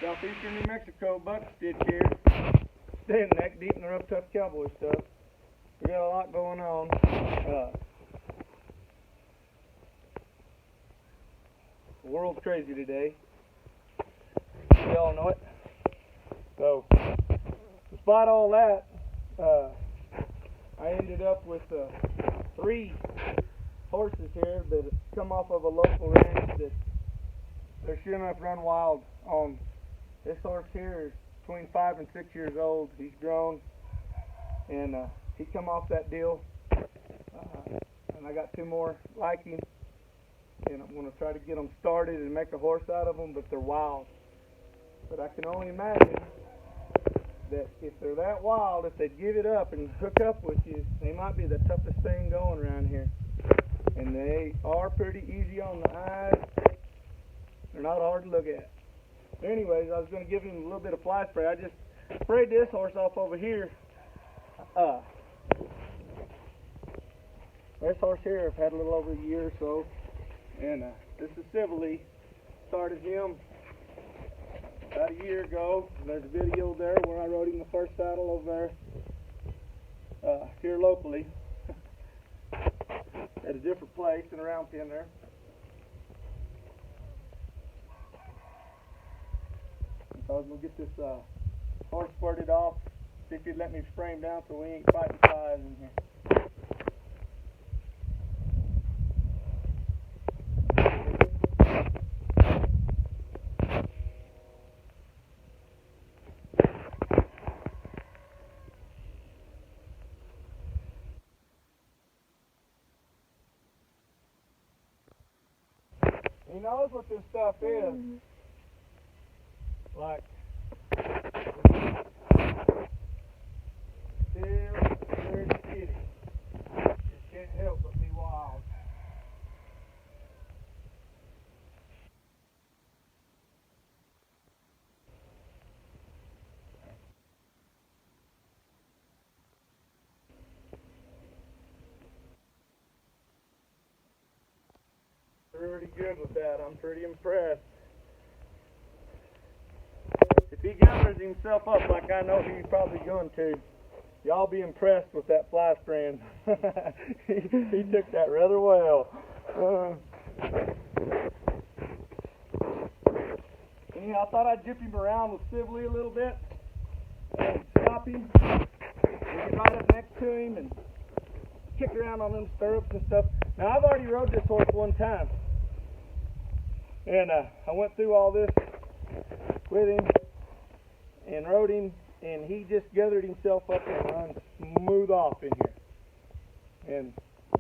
Southeastern New Mexico buck stitch here. Staying neck deep in the rough, tough cowboy stuff. We got a lot going on. The world's crazy today. We all know it. So, despite all that, I ended up with 3 horses here that have come off of a local ranch that they're sure enough run wild on. This horse here is between 5 and 6 years old. He's grown, and he come off that deal, and I got 2 more like him, and I'm going to try to get them started and make a horse out of them, but they're wild. But I can only imagine that if they're that wild, if they'd give it up and hook up with you, they might be the toughest thing going around here. And they are pretty easy on the eyes. They're not hard to look at. Anyways, I was going to give him a little bit of fly spray. I just sprayed this horse off over here. This horse here I've had a little over a year or so, and this is Civilly. Started him about a year ago. There's a video there where I rode him the first saddle over there here locally at a different place in a round pen there. So I was going to get this horse squirted off, see if he'd let me spray him down so we ain't fighting flies in here. He knows what this stuff is. Like, still very kitty. Just can't help but be wild. Pretty good with that. I'm pretty impressed. If he gathers himself up like I know he's probably going to, y'all be impressed with that fly spraying. he took that rather well. Anyhow, I thought I'd jip him around with Civilly a little bit and stop him and get right up next to him and kick around on them stirrups and stuff. Now, I've already rode this horse one time, and I went through all this with him and rode him, and he just gathered himself up and run smooth off in here, and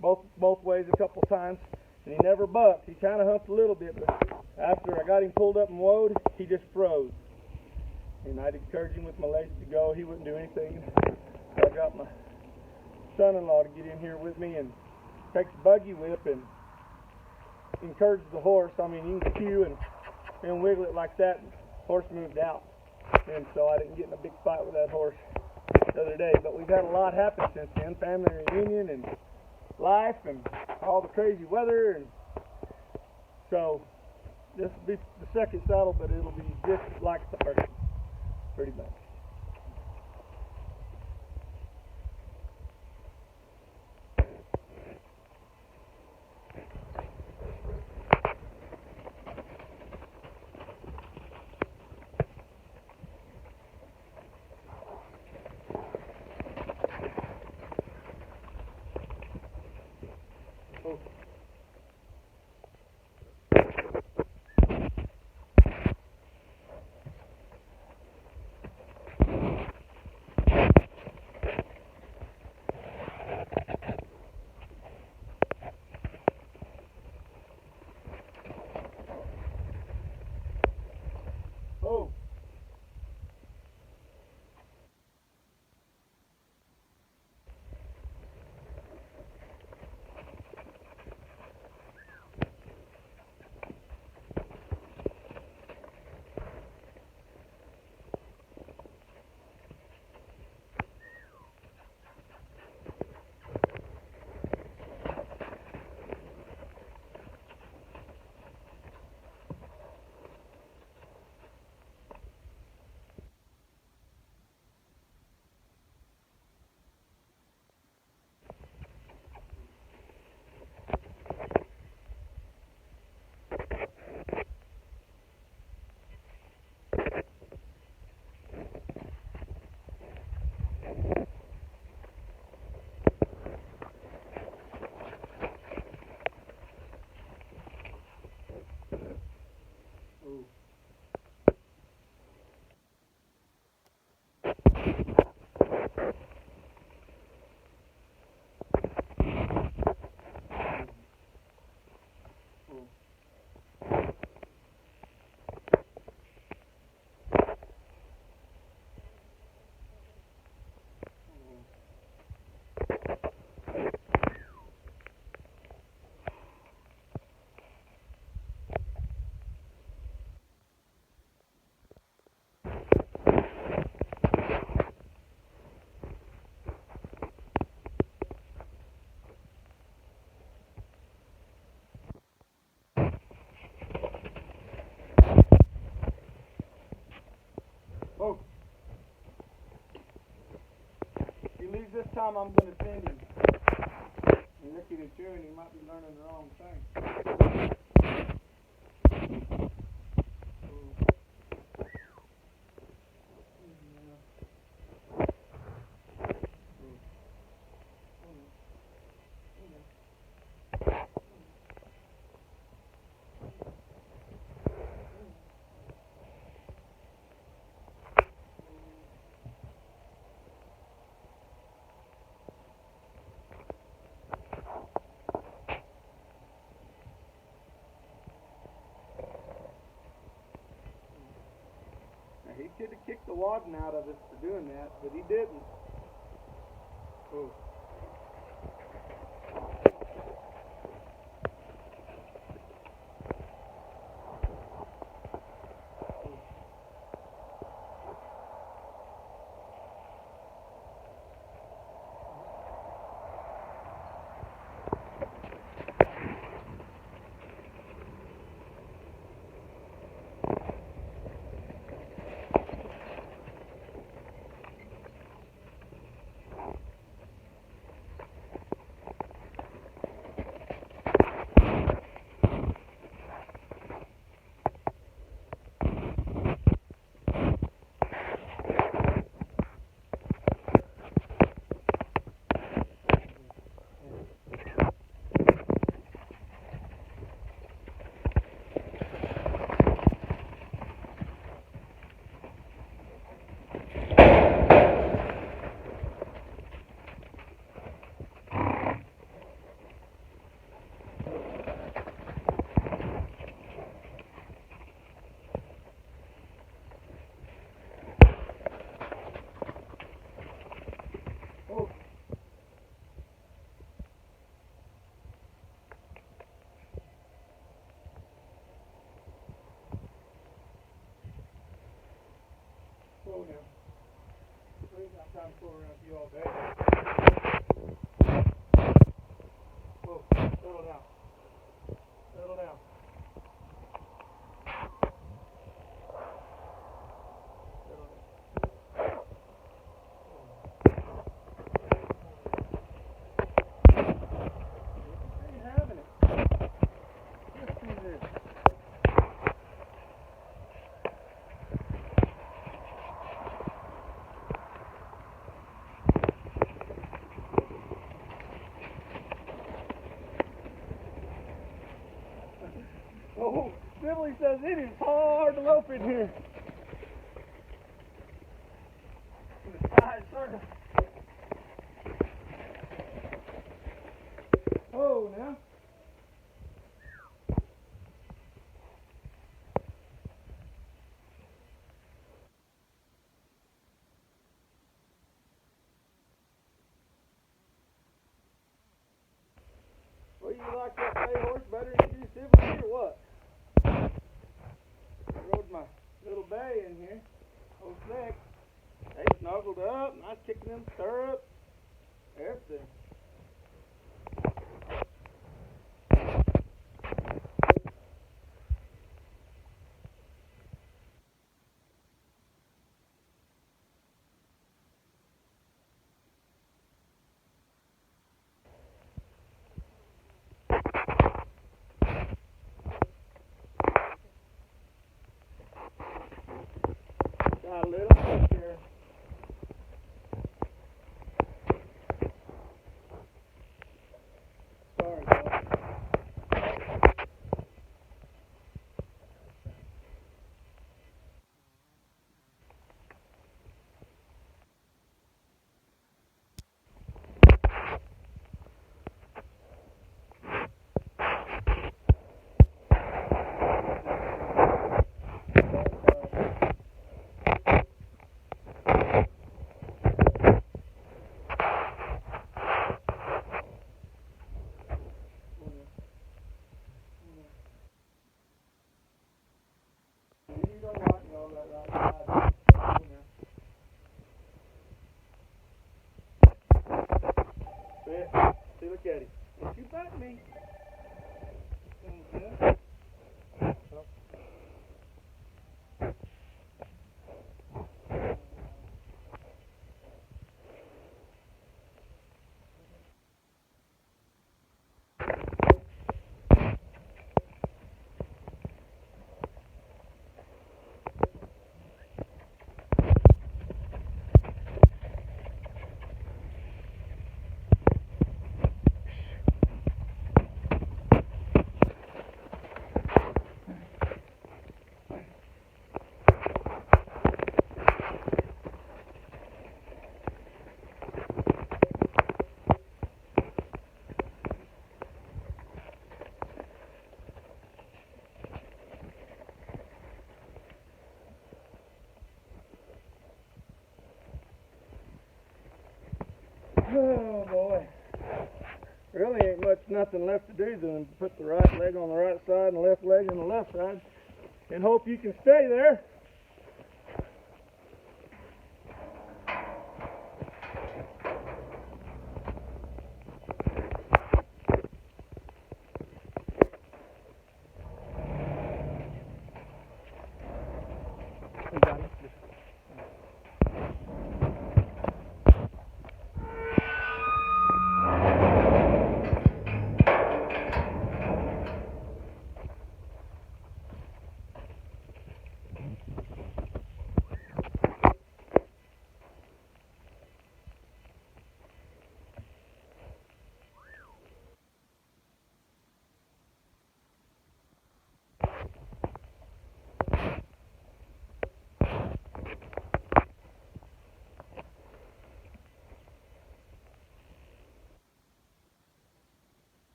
both ways a couple times, and he never bucked. He kind of humped a little bit, but after I got him pulled up and woed, he just froze, and I'd encourage him with my legs to go. He wouldn't do anything. So I got my son-in-law to get in here with me and takes a buggy whip and encourages the horse. I mean, you can cue and wiggle it like that, and the horse moved out. And so I didn't get in a big fight with that horse the other day. But we've had a lot happen since then. Family reunion and life and all the crazy weather. And so this will be the second saddle, but it'll be just like the first one, pretty much. time I'm going to send him. And looking at you, and he might be learning the wrong thing. He could have kicked the wadding out of us for doing that, but he didn't. Oh. Slow down. We ain't got time to fool around with you all day. Whoa, settle down. Settle down. Settle down. How you having it? Let's see this. Oh, Sibley says it is hard to lope in here. The side circle. Oh, now. Well, you like that bay horse better than you do Sibley or what? I rode my little bay in here. Oh, slick. They snuggled up, and I was kicking them stirrups. Everything. Got a little push there. Oh boy. Really ain't nothing left to do than put the right leg on the right side and the left leg on the left side and hope you can stay there.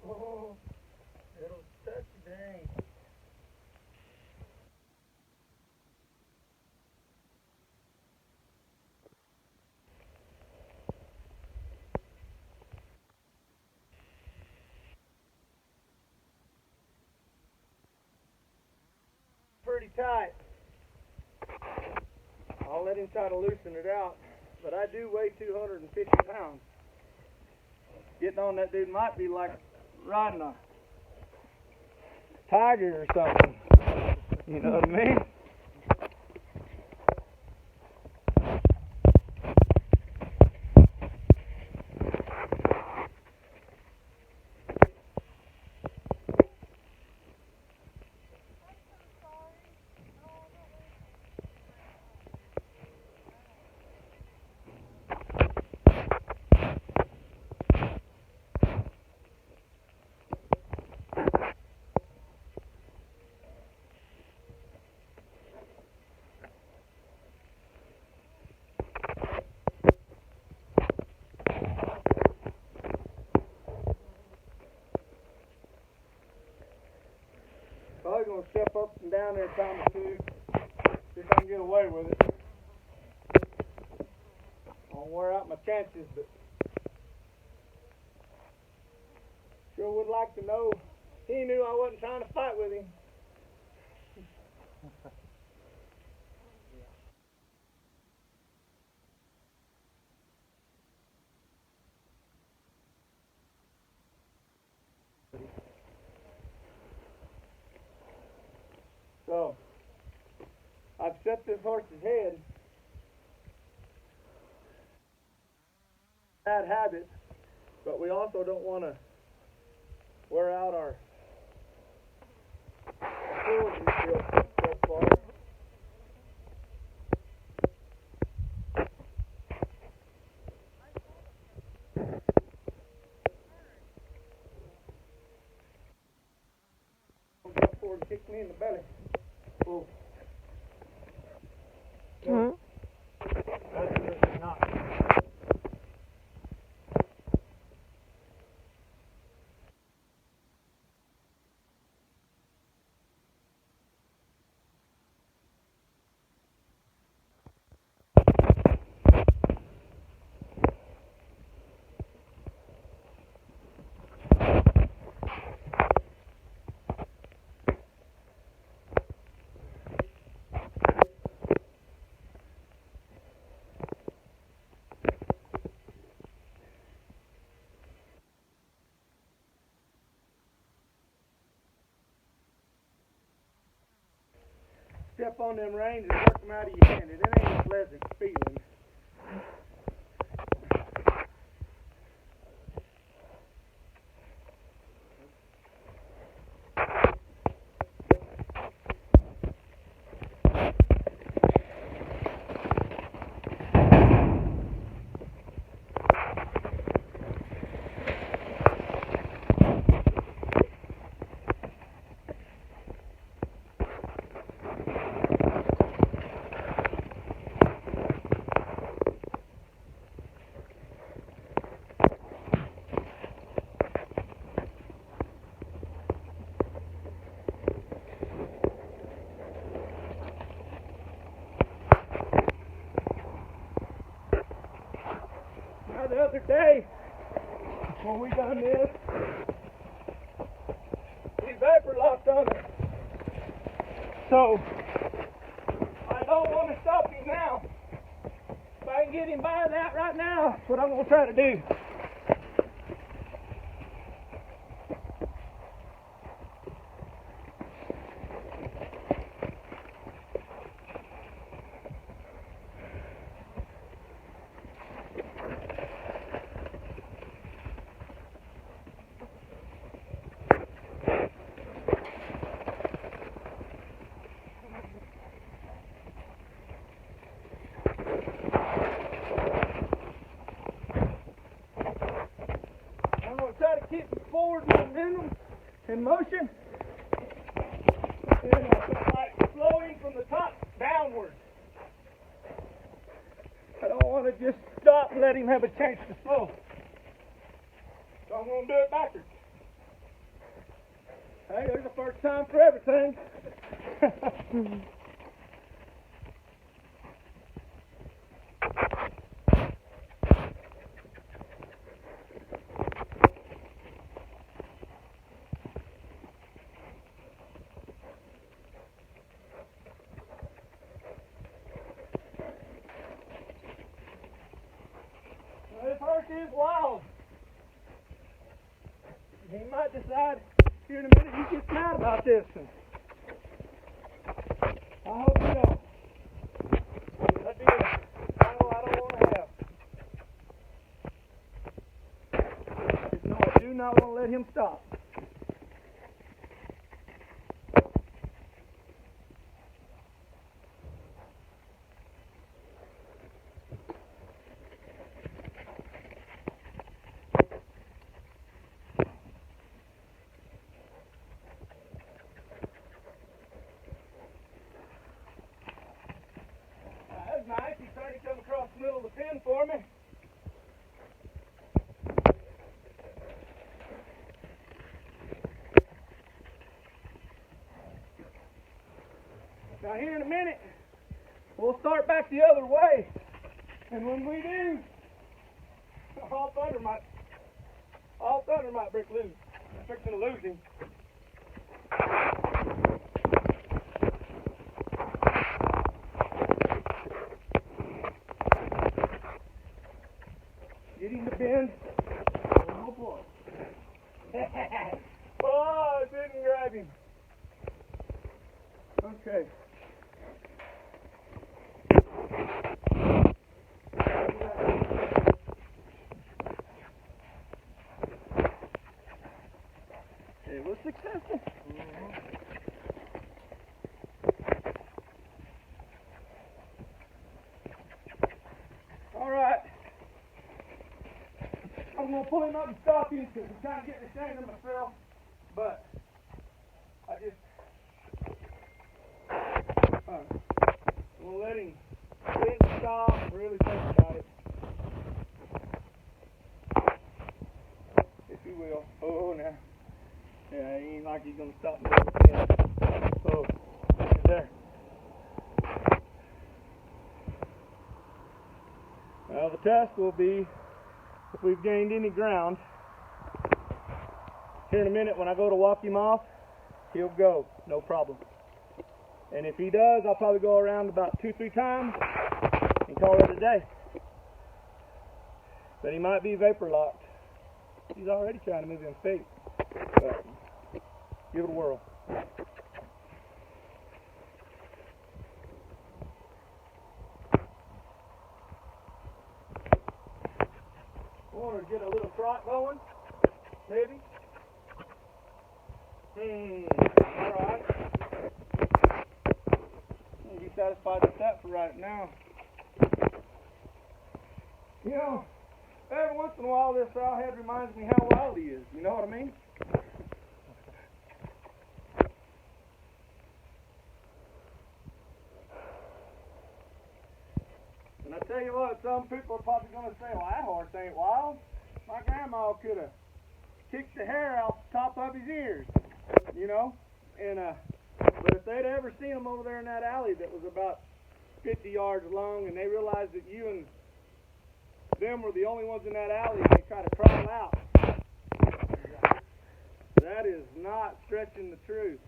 Oh, it'll touch you, dang. Pretty tight. I'll let him try to loosen it out, but I do weigh 250 pounds. Getting on that dude might be like riding a tiger or something. You know what I mean? Probably gonna step up and down there a time or two, see if I can get away with it. I'll wear out my chances, but sure would like to know he knew I wasn't trying to fight with him. So, I've set this horse's head. Bad habits, but we also don't want to wear out our tools real far. Jump forward and kick me in the belly. Oh. Hmm? Absolutely not. step on them reins and work them out of your hand, and it ain't a pleasant feeling. The other day, when we done this, he vapor locked on it. So, I don't want to stop him now. If I can get him by that right now, that's what I'm going to try to do. Keep forward momentum in motion, and like flowing from the top downward. I don't want to just stop and let him have a chance to flow. So I'm going to do it backwards. Hey, there's a first time for everything. This horse is wild. He might decide here in a minute he gets mad about this. And I hope he don't. That'd be a battle I don't want to have. Just know I do not want to let him stop. Nice, he's trying to come across the middle of the pen for me. Now here in a minute, we'll start back the other way. And when we do, all thunder might break loose. I'm fixing to lose him. Getting the bend. Oh boy. Oh, I didn't grab him. Okay. It was successful. All right. I'm going to pull him up and stop him because I'm trying to get the shame of myself. But I just I'm going to let him stop and really think about it. If he will. Oh, now. Yeah, he ain't like he's going to stop me again. Oh, right there. Well, the test will be if we've gained any ground. Here in a minute, when I go to walk him off, he'll go, no problem. And if he does, I'll probably go around about 2-3 times and call it a day. But he might be vapor locked. He's already trying to move his feet. But give it a whirl. get a little trot going, maybe. Alright. I'll be satisfied with that for right now. You know, every once in a while this rawhead reminds me how wild he is, you know what I mean? And I tell you what, some people are probably going to say, well, that horse ain't wild. My grandma could have kicked the hair off the top of his ears, you know? And but if they'd ever seen him over there in that alley that was about 50 yards long, and they realized that you and them were the only ones in that alley, and they try to crawl out, that is not stretching the truth.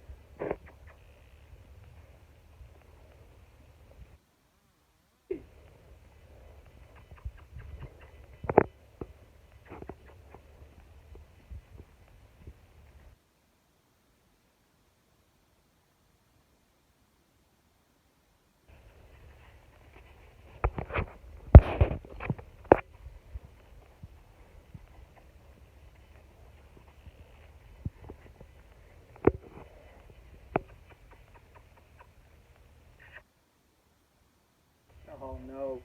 Oh no.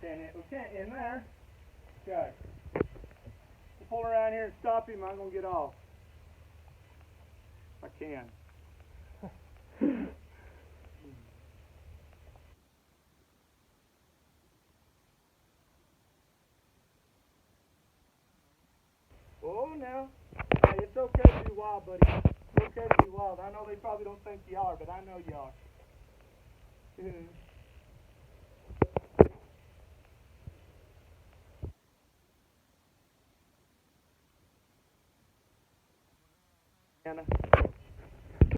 We can't in there. Okay. We'll pull around here and stop him. I'm going to get off. I can. Oh, now. Hey, it's okay to be wild, buddy. It's okay to be wild. I know they probably don't think you are, but I know you are. Anna.